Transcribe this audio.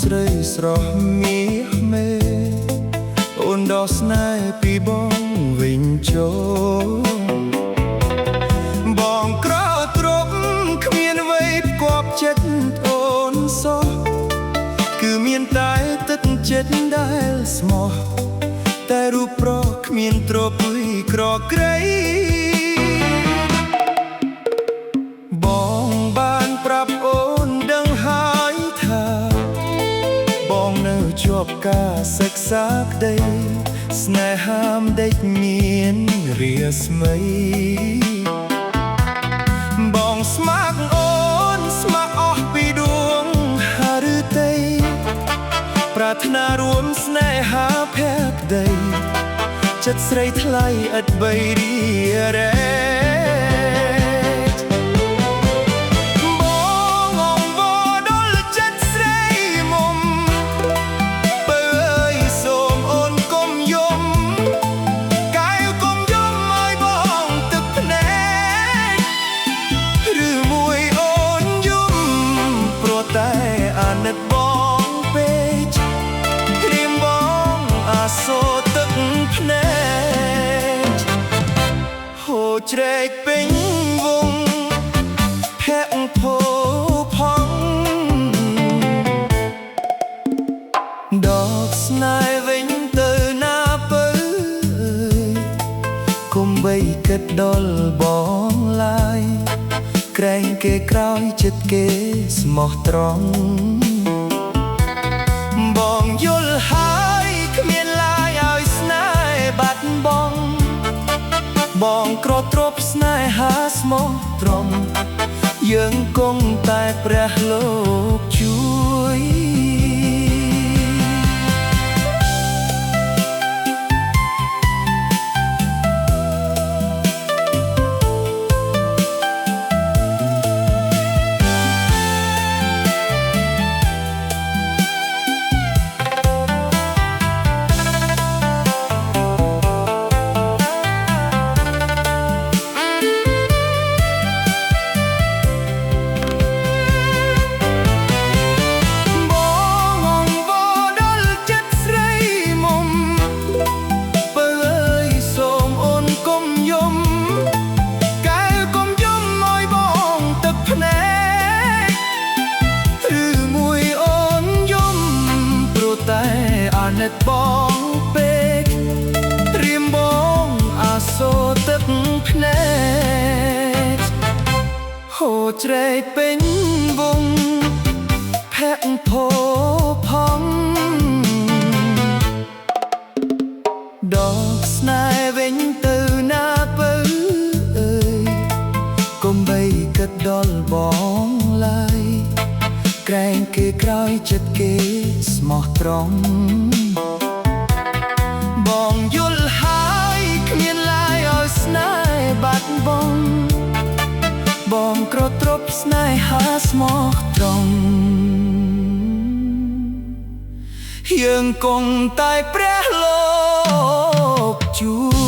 ស្រីស្រស់មាសមេអូនដកស្នេហ៍ពីបងវិញចូលបងក្រត្រប់គ្មានអ្វីផ្គាប់ចិត្តអូនសោះគឺមានតែទឹកចិត្តដែលស្មោះតែរូបប្រុសគ្មានទ្រព្យក្រក្រៃបងបានប្រាប់អូនដឹងហើយថាបងនៅជាប់ការសិក្សាក្តីស្នេហាមិនដេចមានរាស្មីបងស្មាក់អូនស្មាក់អស់ពីដួងហឫទ័យប្រាថ្នារួមស្នេហាភក្តីចិត្តស្រីថ្លៃឥតបីរីរ៉េជ្រែកពេញវងភ័ក្រភោផងដកស្នេហ៍វិញទៅណាបើកុំបីគិតដល់បងឡើយក្រែងគេក្រោយចិត្តគេស្មោះត្រង់បងយល់ហើយគ្មានឡាយឲ្យស្នេហ៍បាត់បង់បងក្រទ្រព្យស្នេហាស្មោះត្រង់យើងគង់តែព្រះលោកជួយបងពេកត្រៀមបងអាសូរទឹកភ្នែកហូរជ្រែកពេញវងភ័ក្រភោផងដកស្នេហ៍វិញទៅណាបើកុំបីគិតដល់បងឡើយក្រែងគេក្រោយចិត្តគេស្មោះត្រង់បងយល់ហើយគ្មានឡាយឲ្យស្នេហ៍បាត់បង់បងក្រទ្រព្យស្នេហាស្មោះត្រង់យើងគង់តែព្រះលោកជួយ